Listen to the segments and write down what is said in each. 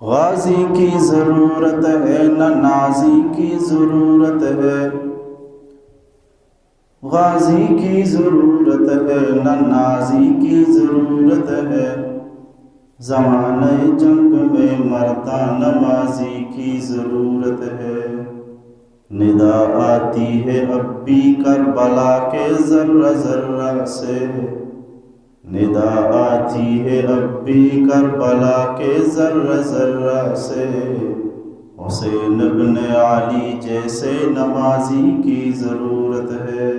غازی کی ضرورت ہے نہ نازی کی ضرورت ہے، غازی کی ضرورت ہے نہ نازی کی ضرورت ہے، زمانہ جنگ میں مردہ نمازی کی ضرورت ہے۔ ندا آتی ہے اب بھی کربلا کے ذرہ ذرہ سے، ندا آتی ہے اب بھی کربلا کے ذرہ ذرہ سے، حسین ابن علی جیسے نمازی کی ضرورت ہے۔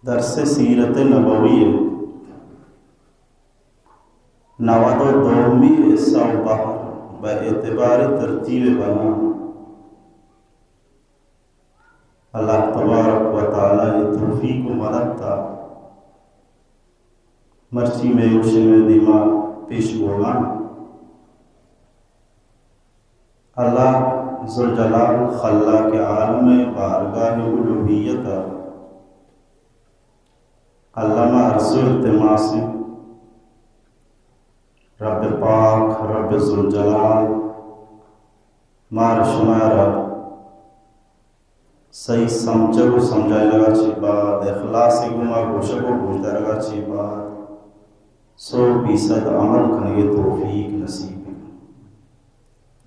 درس سیرت نبوی نود و دومی حصہ بحر باعتبار ترتیب بنا۔ اللہ تبارک و تعالی توفیق و مدد تا مرچی میں اوشے میں دیما پیش ہوگا۔ اللہ ذوالجلال خلا کے عالم بارگاہ الوہیت علامہ عرض التماسی رب پاک رب ذوالجلال مار شمارا صحیح سمجھو سمجھائے لگا چی بات، اخلاصی گما گوشکو گوشتا لگا چی بات، 100% عمل کرنے توفیق نصیب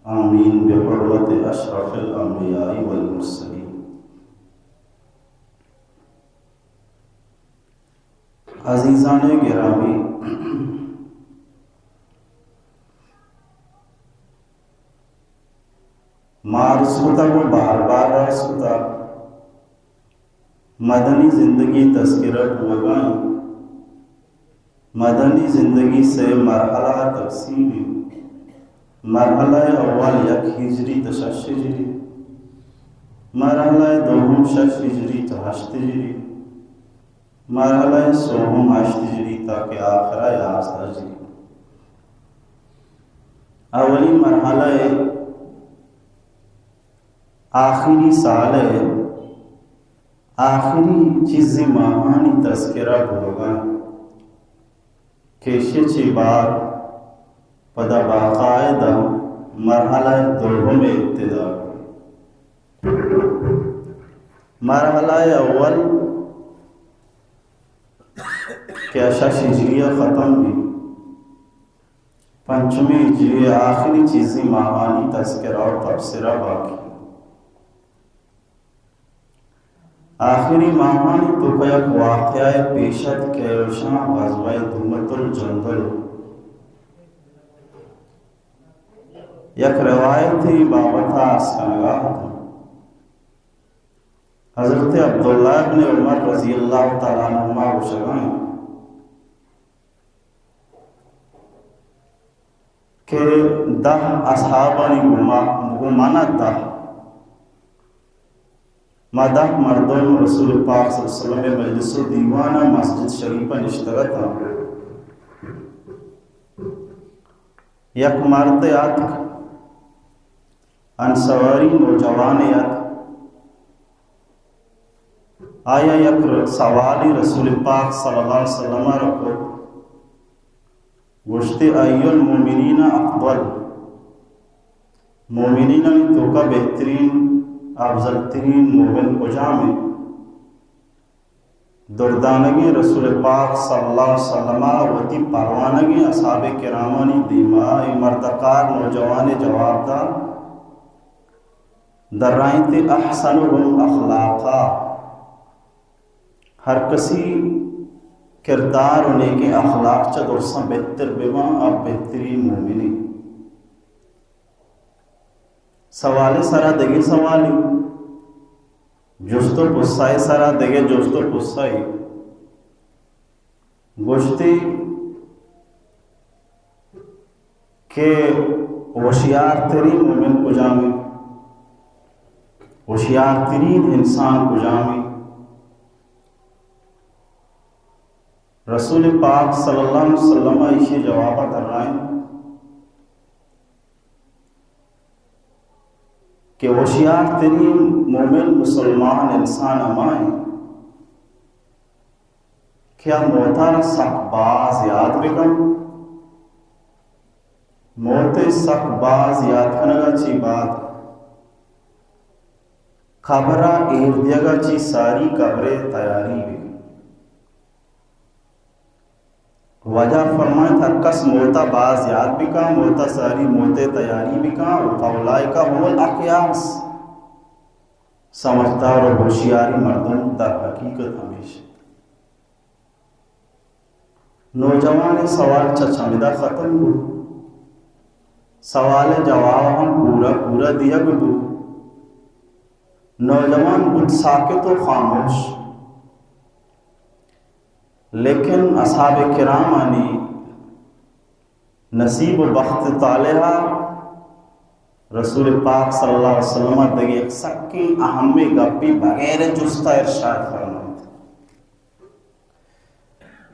آمین بحرمت اشرف الانبیاء والمرسلین۔ عزیزان گرامی، مار سوتا کو بار بار سوتا مدنی زندگی تذکرہ ہوگائیں، مدنی زندگی سے مرحلہ تقسیمی، مرحلہ اول یک ہجری تا شش ہجری، مرحلہ دوم شش ہجری تا ہشت ہجری، مرحلہ سوم ہشت ہجری تاکہ آخرہ 11 ہجری۔ اولی مرحلہ آخری سال ہے، آخری چیزی ماہانی تذکرہ ہوگا، کیشے چی بار پدا باقاعدہ مرحلہ دوم ابتدا۔ مرحلہ اول کیا شش ہجریہ ختم بھی، پنچمی ہجریہ آخری چیزی ماہانی تذکرہ اور تبصرہ باقی۔ آخری ماہانی تو یک واقعہ پیشت کے روشان غزوہ دومت الجندل، یک روایت ہی بابت آسکنگاہ تھا۔ حضرت عبداللہ بن عمر رضی اللہ تعالیٰ عنہما گوشگائیں کہ 10 اصحابانی گمانا 10 مدح مردم رسول پاک صلی اللہ علیہ وسلم مجلس و دیوانہ مسجد شریفہ نشتگتا، یک مرد یاد انصواری نوجوان یاد آیا یک سوالی رسول پاک صلی اللہ علیہ وسلم رکھو گوشتے ای المومنین افضل، مومنین میں تو کا بہترین افضل ترین مومن کجامی؟ دردانگی رسول پاک صلی اللہ علیہ وسلم وتی پروانگی اصحاب کرامانی دیمائی مردکار نوجوان جواب دا درائنت احسنهم اخلاقا، ہر کسی کردار انہیں کے اخلاق چا درساں بہتر بیما اب بہترین مومنی۔ سوال سرا دگے سوالی، جستو پسائی سرا دگے جستو پسائی، گوشتی کہ ہوشیار ترین مومن کو جامی، ہوشیار ترین انسان کو جامی؟ رسول پاک صلی اللہ علیہ وسلم ایشی جوابہ کر رہے ہیں کہ ہوشیار ترین مومن مسلمان انسان ہمائیں کیا موتانا سخ باز یاد بکن موت سخ باز یاد کنگا چی بات خبرہ ایر دیگا چی ساری قبریں تیاری بکن وجہ فرمائے تھا کس موتا باز یاد بکا موتا ساری موتے تیاری بکا فاولائکا هو الاخیاس سمجھدار اور ہوشیاری مردم در حقیقت ہمیشہ نوجوان سوال چچمدہ ختم ہو سوال جواب ہم پورا دیا گو نوجوان بود ساکت و خاموش لیکن اصحاب کرام آنی نصیب و بخت طالحہ رسول پاک صلی اللہ علیہ وسلم دیگه ایک سکی اہمی گپی بغیر جستا ارشاد فرمائے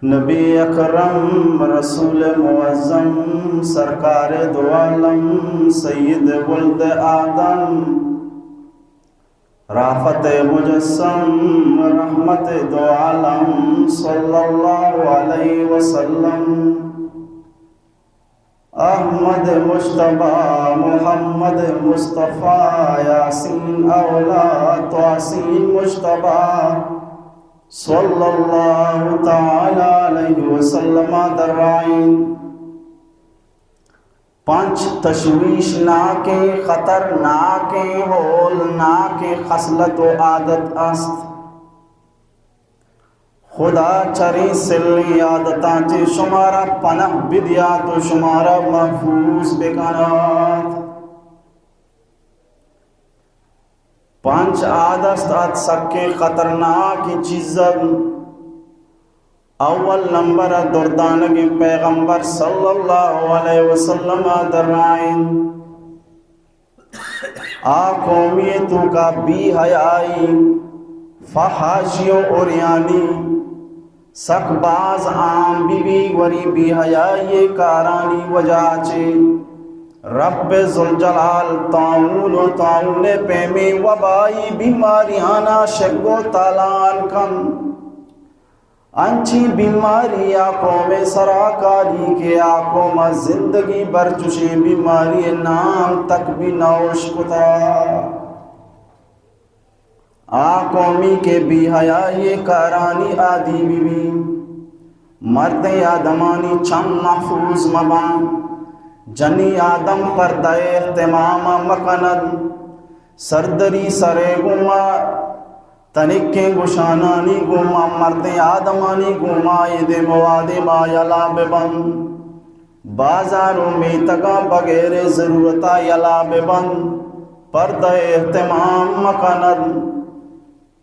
نبی اکرم رسول معظم سرکار دو عالم سید ولد آدم رافت مجسم رحمت دو عالم صلی اللہ علیہ وسلم احمد مجتبی محمد مصطفیٰ یاسین اولاد تواسین مجتبی صلی اللہ تعالی علیہ وسلم درائین پانچ تشویشناک خطرناک ہولناک خصلت و عادت است خدا چری سلی عادتاں چی شمارا پناہ بدیات و شمارا محفوظ بکنات پانچ عادت ات سکے خطرناک چیزن اول نمبر دردانگی پیغمبر صلی اللہ علیہ وسلم درائن آقومی تو کا بی حیائی فحاشی و اوریانی سک باز عام بی بی وری بی حیائی کارانی وجہ چے رب ذوالجلال تعاون و تعاون پیمی وبائی بیماریانا شگو تالان کم انچی بیماری آنکھوں میں سراکاری کے آنکھوں میں زندگی برچشی بیماری نام تک بھی نوش کتا آنکھوں میں کے بھی حیائی کارانی آدھی بی مرد آدمانی چم محفوظ مبان جنی آدم پردہ اہتمام مکند سردری سرے گما تنکیں گشانانی گما مرد آدمانی گما ید مواد ما یلا ببن بازاروں میں تگا بغیر ضرورتا یلا ببن پردہ اہتمام مکند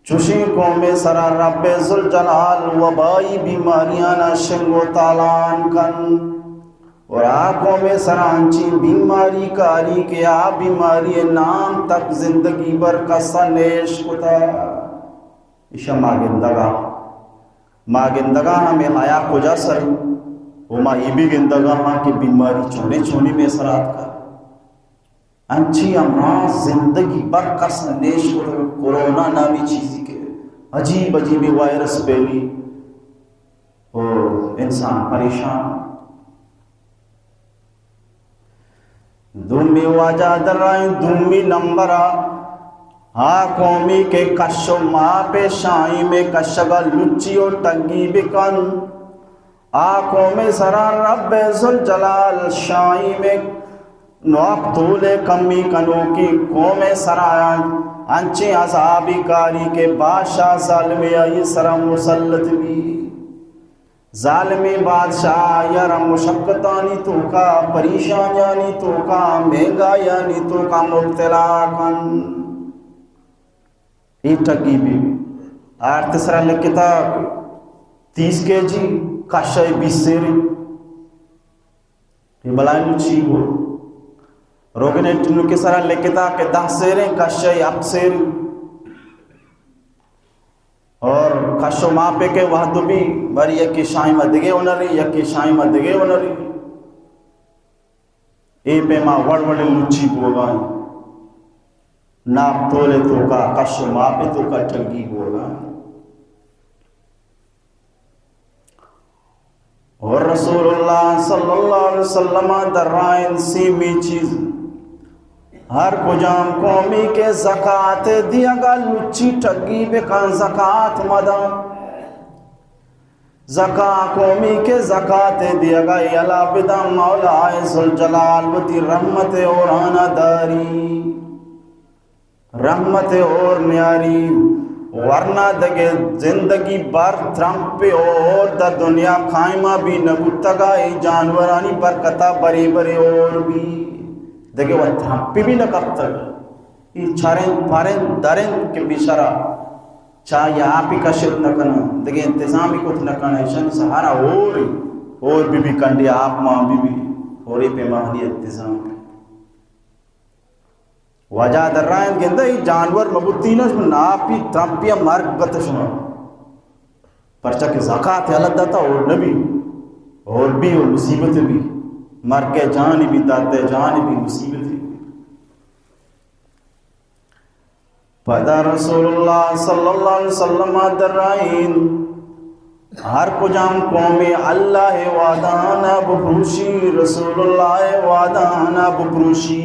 چوشی کو میں سرا رب ذوالجلال وبائی بیماریاں شنگ و تالان کن اور آنکھوں میں سرانچی بیماری کاری کے آ بیماری نام تک زندگی بر کسا نیش کتا ایشا ماگندگا ہمیں آیا کجا سر وما ای بھی گندگا ہاں کی بیماری چونے میں سرات کا انچی امراض زندگی بر کس نیش کتا کورونا نامی چیزی کے عجیب وائرس پیلی اور انسان پریشان دومی واجہ درائیں دومی نمبرہ قومی کے کشو ماں پہ شائی میں کشگا لچی و ٹنگی بکن قوم سرا رب ذوالجلال شائی میں نواب طول کمی کنو کی قوم سرا انچے عذابی کاری کے بادشاہ ظالمی آئی سرا مسلط بھی ظالمی بادشاہ یارا مشقتانی تو کا پریشانیانی تو کا مہنگایانی تو کا مبتلا کن ایٹکی بھی آرت سرا لکتا 30 kg کاشای 20 سیری یہ بلائیں لچی ہو روگنے ٹنو کے سرا لکتا کہ 10 سیریں کاشای 8 سیری اور کشو ماں پہ کے وحدو بھی بری یکی شاہی مدگے انری یکی شاہی مدگے انری اے پہ ماں وڑوڑے لچی بوگائیں ناپ تولے تو کا کشو ماں پہ تو کا ٹھگی بوگائیں اور رسول اللہ صلی اللہ علیہ وسلم درائن سیمی چیز ہر کجام قومی کے زکاة دیا گا لچی ٹگی بکن زکاة مدا زکاة قومی کے زکاة دیا گا یلا بدا مولا ذوالجلال وتی رحمت اور آنا داری رحمت اور نیاری ورنہ دگے زندگی بار ترمپ پہ اور دا دنیا قائمہ بھی نبوتگا ای جانورانی برکتا بری بری اور بھی دگے وہ ترمپ پہ بھی نکب تک ای چھاریں پاریں داریں کے بیشارہ چاہ یا آپ ہی کشت نکنا دگے انتظامی کچھ نکنا ایشان سہارا اور بھی کنڈی آپ ماں بھی اور ای پہ ماہنی انتظام پہ وجہ در رائن کے اندر جانور مبتینش من ناپی ترمپیا مرگ گتشنا پرچہ کہ زکاة اللہ داتا اور نبی اور بھی اور مصیبت بھی مرگ جانی بھی داتے جانی بھی مصیبت بھی پیدا رسول اللہ صلی اللہ علیہ وسلم در رائن ہر کجام قومی اللہ وعدانا بپروشی رسول اللہ وعدانا بپروشی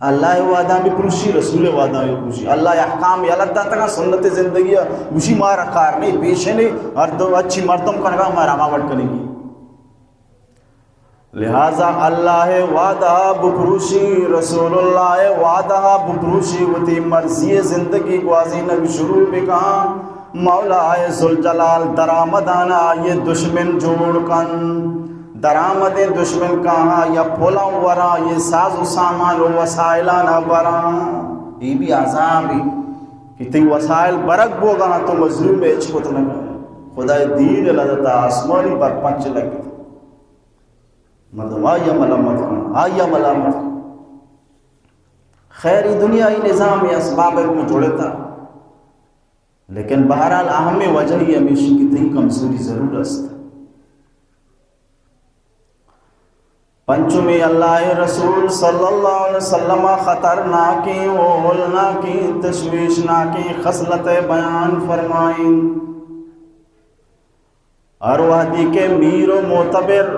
اللہ وعدہ بھی پروشی رسول وعدہ بھی پروشی اللہ احکام یالت داتا کا سنت زندگی اسی مارا کار نہیں پیشے نہیں اور دو اچھی مردم کا نگاہ مارا ماوٹ کرنے کی لہذا اللہ وعدہ بپروشی رسول اللہ وعدہ بپروشی وتی مرضی زندگی گوازی نبی شروع بکا مولا ذوالجلال درآمدانا یہ دشمن جوڑ کن درآمد دشمن کہاں یا پھولا ورا یہ ساز و سامان و وسائلانہ برا یہ بھی عذابی کہ تی وسائل برک بوگا تو مظلوم ایچ کو تنگا خدا دین لدتا آسمانی پر پنچ لگی مردم آیا ملامت کن آیا ملامت کن خیری دنیا ہی نظام یا اسباب میں جوڑتا لیکن بہرحال اہم وجہ ہی ہمیشہ کی تی کمزوری ضرور است پنچمی اللہ رسول صلی اللہ علیہ وسلم خطرناکی و ہولناکی تشویشناکی خصلت بیان فرمائیں اروادی کے میر و معتبر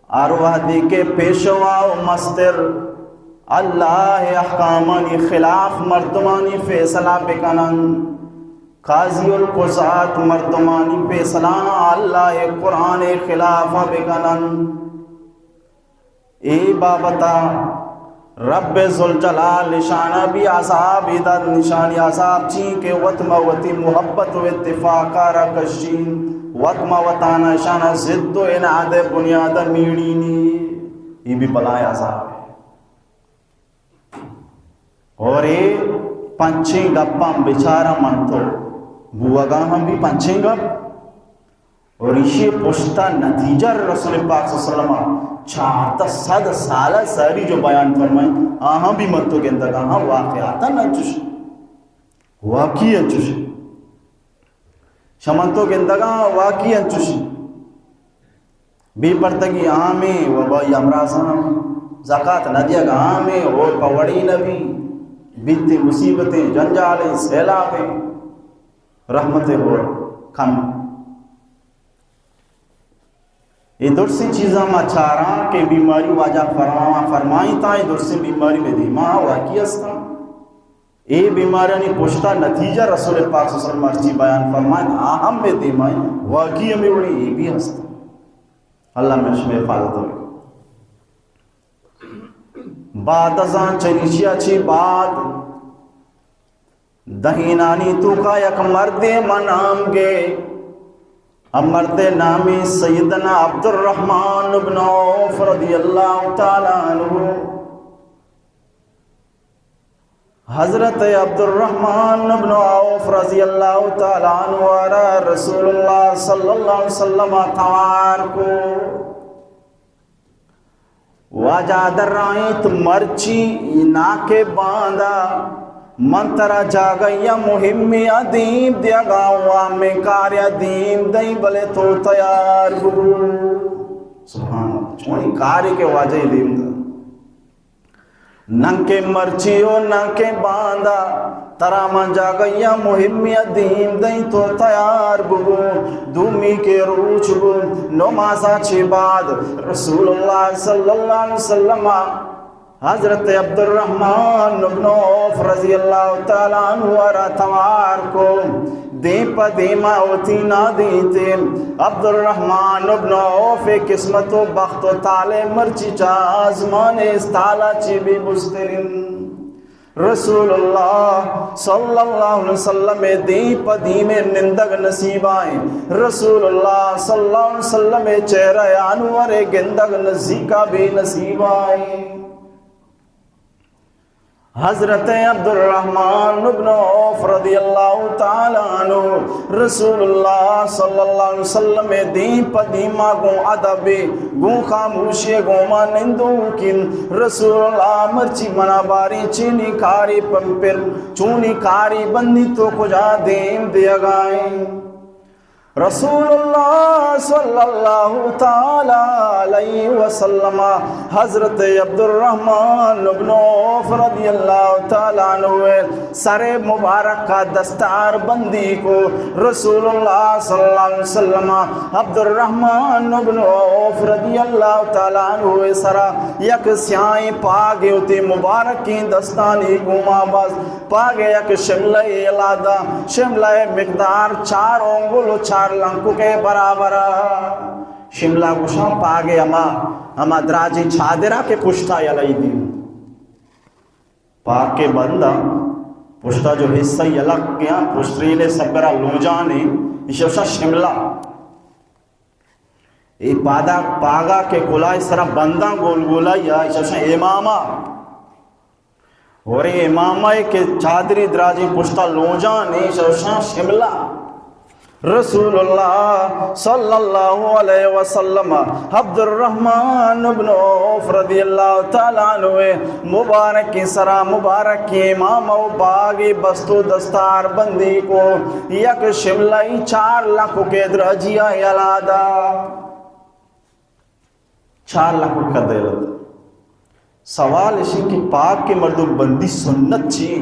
اروادی کے پیشوا و مستر اللہ احکامانی خلاف مردمانی فیصلہ بکنن قاضی القضات مردمانی فیصلہ اللہ قرآن خلاف بکنن ای بابتا رب ذوالجلال نشانہ بھی عذاب ادھر نشانی عذاب چین کے وطمہ وطی محبت و اتفاقہ رکشین وطمہ وطانہ شانہ زد و انعاد بنیاد میڑینی یہ بھی بلائے عذاب ہے اور یہ پنچیں گپاں بچارہ منتو بوگاں ہم بھی پنچیں گپ اور اسی پشتا نتیجہ رسول پاک صلی اللہ علیہ وسلم 400 سالہ ساری جو بیان فرمائیں آہاں بھی منتو کے اندر آہاں واقعاتا نہ چوش واقعی انچوش شمنتو کے اندر واقعی انچوش بھی پرتگی آمیں و بائی امرازان زکاة نہ دیا گا آمیں اور پوڑی نبی بیتی مصیبتیں جنجالیں سیلابیں رحمتیں اور کم یہ درسی چیزاں ما چاراں کہ بیماری واجہ فرمائیں تا یہ درسی بیماری میں دیما واقعی استا اے بیماریانی پوشتا نتیجہ رسول پاک صلی اللہ علیہ وسلم مرچی بیان فرمائیں آہم میں دیمائیں واقعی میں بڑی یہ بھی ہستا اللہ میں شمی حفاظت ہوئی بعد ازاں چریشی اچھی بعد دہینانی تو کا یک مرد منام گے اب مرد نامی سیدنا عبد الرحمن بن عوف رضی اللہ تعالیٰ عنہ حضرت عبد الرحمن بن عوف رضی اللہ تعالیٰ عنہ اور رسول اللہ صلی اللہ علیہ وسلم توار کو واجہ در رائیت مرچی ناکے باندھا منترہ جاگیا مہمی عدیم دیا گاؤں میں کاری عدیم دیں بلے تو تیار ہو سبحان اللہ چونی کاری کے واجہ عدیم دا ننکے مرچیو ننکے باندھا تراما جا گیا مہمی دین دیں تو تیار بگو دومی کے روچ بو نمازا چھ بعد رسول اللہ صلی اللہ علیہ وسلم حضرت عبد الرحمن بن عوف رضی اللہ تعالیٰ عنہ راتوار کو دیں پا دیما ہوتی نہ دیتے عبد الرحمن بن عوف قسمت و بخت و تالے مرچی چا آزمان استالا چی بھی بسترین رسول اللہ صلی اللہ علیہ وسلم دیں پا دیم نندگ نصیب آئیں رسول اللہ صلی اللہ علیہ وسلم چہرہ انور گندگ نزیکا بھی نصیب آئیں حضرت عبد الرحمن بن عوف رضی اللہ تعالیٰ عنہ رسول اللہ صلی اللہ علیہ وسلم دین پا دیما گو عدب گو خاموشی گو مانندو کن رسول اللہ مرچی مناباری چینی کاری پمپر چونی کاری بندی تو کجا دیم دیا گائیں رسول اللہ صلی اللہ تعالی علیہ وسلم حضرت عبد الرحمن بن عوف رضی اللہ تعالیٰ عنہ سر مبارک کا دستار بندی کو رسول اللہ صلی اللہ علیہ وسلم عبد الرحمن بن عوف رضی اللہ تعالیٰ عنہ سرا یک سیائیں پاگے ہوتے مبارک کی دستانی گما بس پاگے یک شملہ علادہ شملہ مقدار 4 انگل و 4 لنکو کے برابر شملہ گوشاں پاگے اما دراجی چھادرہ کے پشتا یلائی دی پاک کے بندہ پشتا جو حصہ یلک گیا پشتریلے سبرہ لوجانے اشوشا شملہ ای پاگا کے کلائے سرہ بندہ گول گولا یا اشوشا امامہ اور امامہ کے چادری دراجی پشتا لوجانے اشوشا شملہ رسول اللہ صلی اللہ علیہ وسلم عبد الرحمن بن عوف رضی اللہ تعالیٰ عنہ مبارک کی سرا مبارک کی امام و باغی بستو دستار بندی کو یک شملہی 4 لاکھ کے درجیہ یلادا 4 لاکھ کا دیلت سوال اسی کہ پاک کے مردوں بندی سنت چی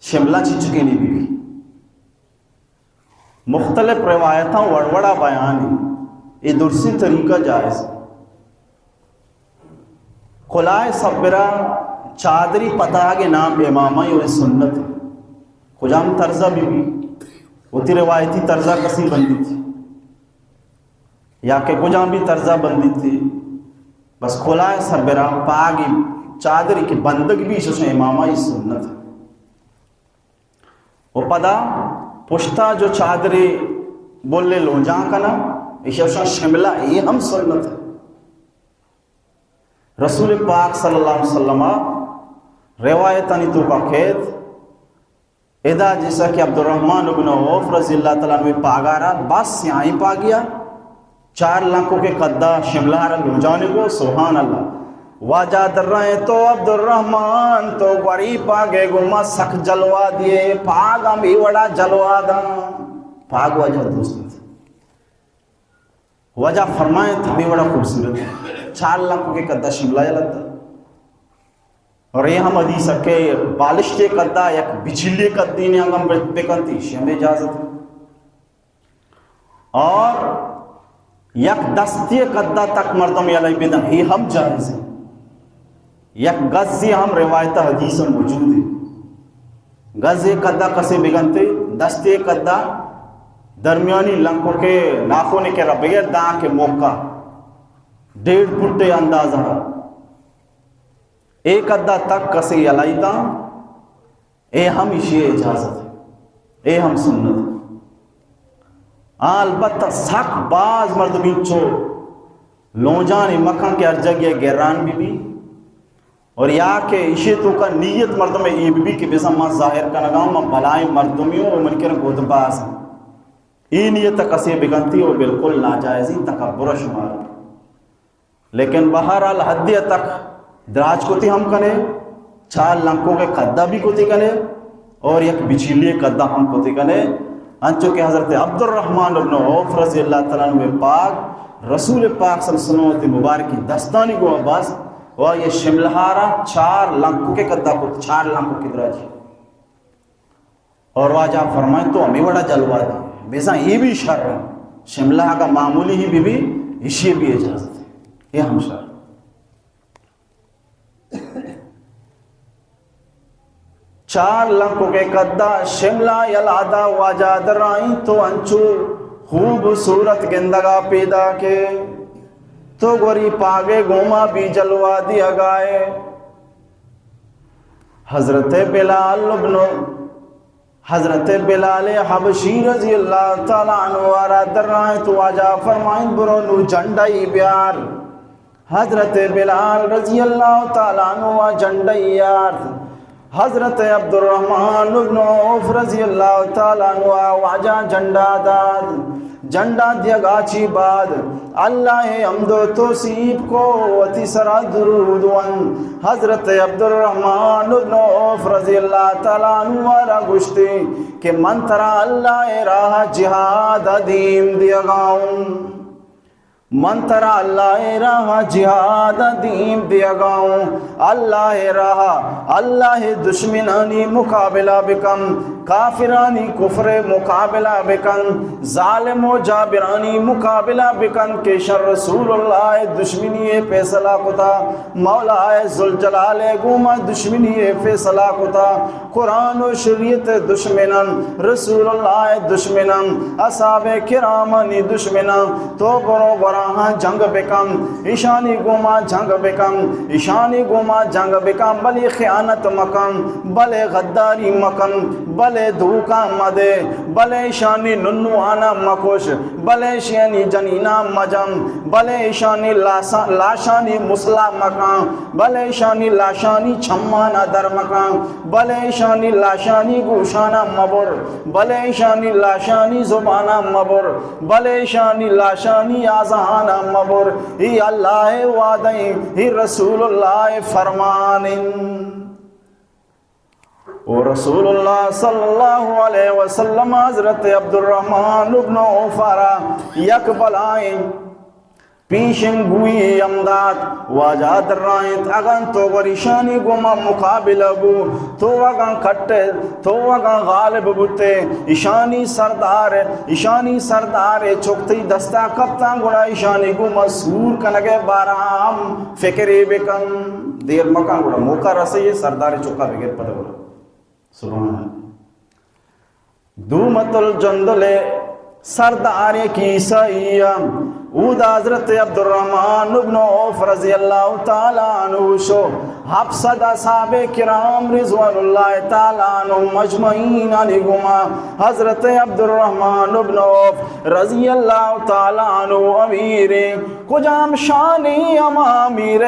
شملہ چی چکے نہیں بھی مختلف روایتاں وڑوڑا بیانی یہ درسی طریقہ جائز خلائے صبرہ چادری پتہ کے نام امامہ یہ سنت ہے خجام طرزہ بھی وہ تھی روایتی طرزہ کسی بندی تھی یا کہ خجام بھی طرزہ بندی تھی بس خلائے صبرہ پاگی چادری کی بندگ بھی اس امامہ یہ سنت ہے وہ پدا پشتا جو چادری بولے لونجاں کا نا اشوشا شملہ یہ ہم سنت ہے رسول پاک صلی اللہ علیہ وسلم روایتانی تو کا کھیت ادا جیسا کہ عبد الرحمن بن عوف رضی اللہ تعالیٰ عنہ پاگارا بس سیاہیں پا گیا 4 لاکھوں کے قدہ شملہ رہا لونجانے کو سبحان اللہ واجہ در رہے تو عبد الرحمن تو غریب آگے گما سخ جلوا دیے پاگا بھی وڑا جلوا دا پاگ وجہ دوستی تھی وجہ فرمائے تھا بھی وڑا خوبصورت 4 لاکھ کے قدہ شملہ لگتا اور یہ ہم حدیث ہے کہ بالشتے قدہ یک بچھلی قدی نے ہم بکنتی شمی اجازت ہے اور یک دستی قدہ تک مردم یلائی بیدن ہی ہم جائز ہیں یک گزی ہم روایت حدیث موجود ہے گزی قدہ کسے بگنتے دستے قدہ درمیانی لنکوں کے ناخونے کے ربیر داں کے موقع 1.5 فٹ اندازہ ایک قدہ تک کسے یلائی دا اے ہم اسی اجازت ہے اے ہم سنت البتہ سخ باز مردمین چو لونجان مکھن کے ہر جگہ گیران بھی اور یا کہ اشی تو کا نیت مردم ای بی کے بیسا ماں ظاہر کا نگاؤں ماں بلائیں مردمیوں اور ملکر گود باز ہیں ای نیت کسی بگنتی اور بالکل ناجائزی تکبر شمار لیکن بہرحال حدیہ تک دراج کو تی ہم کنے 4 لنکوں کے قدہ بھی کو تی کنے اور یک بچیلی قدہ ہم کو تی کنے انچو کہ حضرت عبد الرحمن بن عوف رضی اللہ تعالیٰ عنہ پاک رسول پاک صلی اللہ علیہ وسلم مبارکی دستانی کو عباس و یہ شملہارا 4 لنکو کے قدہ کو 4 لنکو کی درجی اور واجہ فرمائیں تو ہمیں بڑا جلوہ دی بیسا یہ بھی شر ہے شملہ کا معمولی ہی بھی اسی بھی اجازت ہے یہ ہم شر 4 لنکو کے قدہ شملہ یلادہ واجہ درائیں تو انچو خوبصورت گندگا پیدا کے تو گوری پاگے گوما بھی جلوہ دیا گائے حضرت بلال حبشی رضی اللہ تعالیٰ عنہ وارا درائیں تو آجا فرمائیں برونو جھنڈائی بیار حضرت بلال رضی اللہ تعالیٰ عنہ جھنڈائی یار حضرت عبد الرحمن بن عوف رضی اللہ تعالیٰ عنہ واجہ جھنڈا داد جھنڈا دیا گاچی بعد اللہ حمد و توصیف کو وتیسرا درود حضرت عبد الرحمن بن عوف رضی اللہ تعالیٰ عنہ وارا گشتی کہ من ترا اللہ راہ جہاد عظیم دیا گاؤں من ترا اللہ راہ جہاد عظیم دیا گاؤں اللہ راہ اللہ دشمنانی مقابلہ بکم کافرانی کفر مقابلہ بکن ظالم و جابرانی مقابلہ بکن کہ شر رسول اللہ دشمنی فیصلہ کتا مولا ذوالجلال گوما دشمنی فیصلہ کتا قرآن و شریعت دشمنن رسول اللہ دشمنن اصحاب کرامانی دشمنن تو برو براہاں جنگ بکم ایشانی گوما جنگ بکم ایشانی گوما جنگ بکم بلی خیانت مکم بلے غداری مکم بلے دھوکا مدے بلے شانی ننو آنا مکوش بلے شانی جنینا مجم بلے شانی لاشانی مسلا مکان بلے شانی لاشانی چھمانا در مکان بلے شانی لاشانی گوشانا مبر بلے شانی لاشانی زبانا مبر بلے شانی لاشانی آزانا مبر ہی اللہ وعدیں ہی رسول اللہ فرمانن اور رسول اللہ صلی اللہ علیہ وسلم حضرت عبد الرحمن بن عوف یک بلائیں پیشن گوئی امداد واجہ درائیں اگن تو غریشانی گوما مقابل ابو تو اگن کھٹے تو اگن غالب بوتے ایشانی سردار چکتی دستا کپتان گوڑا ایشانی گوما سور کنگے بارام فکری بکن دیر مکان گوڑا موقع رسی سردار چکا بگر پتہ گوڑا سبحان اللہ دومت الجندل سردار کی سیام اود حضرت عبد الرحمن بن عوف رضی اللہ تعالیٰ عنہ شو حفصد اصحاب کرام رضوان اللہ تعالیٰ عنہ مجمعین علیہما حضرت عبد الرحمن بن عوف رضی اللہ تعالیٰ عنہ امیر کجام شانی امامیر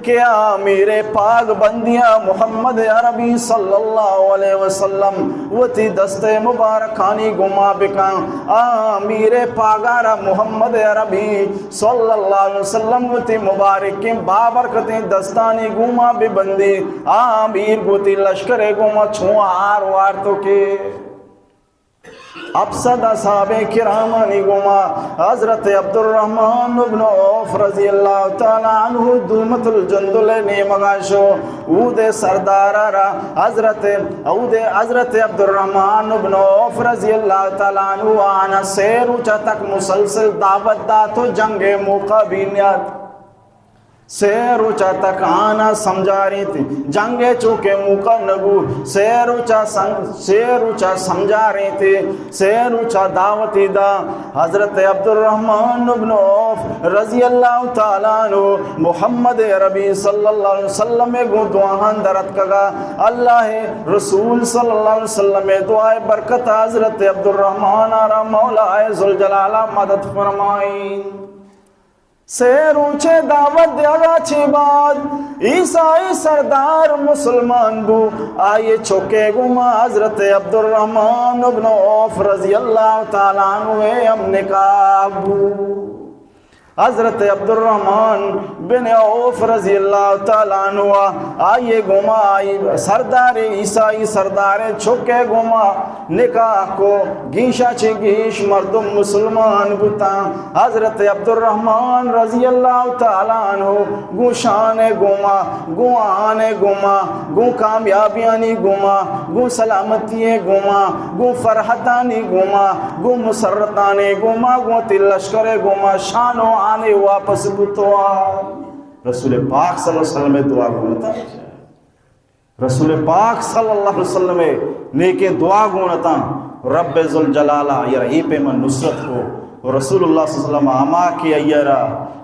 کیا امیر پاک بندیا محمد عربی صلی اللہ علیہ وسلم وتی دست مبارکانی گما بکان امیر پاگارا محمد عربی صلی اللہ علیہ وسلم وتی مبارک کے بابرکتیں دستانی گما بے بندی امیر گوتی لشکر گما چھوڑ آر تو کے افسد اصحاب کرامانی گما حضرت عبد الرحمن بن عوف رضی اللہ تعالیٰ عنہ دومت الجندل نیمگاشو اود سردارا حضرت عبد الرحمن بن عوف رضی اللہ تعالیٰ عنہ آنا سیر اچھا تک مسلسل دعوت دا تو جنگ مقابینیات سیر اچھا تک آنا سمجھا رہی تھی جنگ چوکے موقع نگو سیر اچھا سمجھا رہی تھی سیر اچھا دعوتی دا حضرت عبد الرحمن بن عوف رضی اللہ تعالیٰ عنہ محمد عربی صلی اللہ علیہ وسلم گو دعاہن درد کگا اللہ رسول صلی اللہ علیہ وسلم دعائے برکت حضرت عبد الرحمن آرہ مولا ذوالجلالہ مدد فرمائیں سیر اونچے دعوت دیا گا چھ بعد عیسائی سردار مسلمان بو آئیے چھوکے گما حضرت عبد الرحمن بن عوف رضی اللہ تعالیٰ عنہ ہم نے کہا بو حضرت عبد الرحمن بن عوف رضی اللہ تعالیٰ عنہ آئیے گما آئی سردار عیسائی سردار چھکے گما نکاح کو گیشا چھے گیش مردم مسلمان بتا حضرت عبد الرحمن رضی اللہ تعالیٰ عنہ گو شان گما گو آنے گما گو کامیابیانی گما گو سلامتی گما گو فرحتانی گما گو مسرتانی گما گو تلشکر گما شانو آنے واپس بتوا رسول پاک صلی اللہ علیہ وسلم دعا گونتا رسول پاک صلی اللہ علیہ وسلم نیکے دعا گونتا رب ذوالجلالہ یر ای پہ من نصرت کو رسول اللہ صلی اللہ علیہ وسلم آما کی ایرہ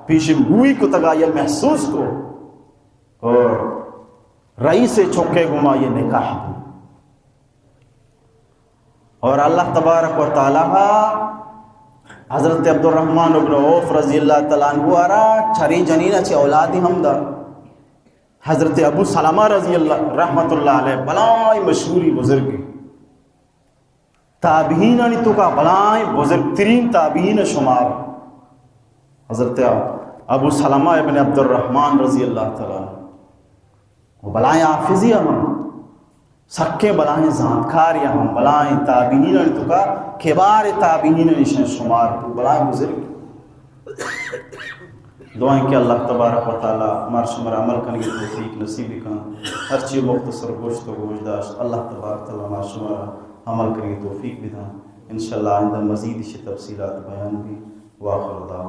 پیشم ہوئی کو تگا یہ محسوس کو اور رئیس چھوکے گما یہ نکاح اور اللہ تبارک و تعالیٰ حضرت عبد الرحمن بن عوف رضی اللہ تعالیٰ عنہ آرہ چھری جنینہ چھ اولادی ہمدہ حضرت ابو سلمہ رضی اللہ رحمت اللہ علیہ بلائی مشہوری بزرگی تابعین آنی تو کا بلائی بزرگ ترین تابعین شمار حضرت ابو سلمہ ابن عبد الرحمن رضی اللہ تعالیٰ وہ بلائی حافظی ہم سکے بلائیں زانتکار یا ہم بلائیں تابعین تو کا کبار تابعین نشان شمار بلائیں بزرگ دعائیں کہ اللہ تبارک و تعالی ہمارا شمار عمل کرنے کی توفیق نصیب کن ہر چیز مختصر گوشت و گوشداشت اللہ تبارک و تعالی ہمارا شمار عمل کرنے کی توفیق بھی دیں انشاءاللہ آئندہ مزید اسی تفصیلات بیان بھی واخر دعوانا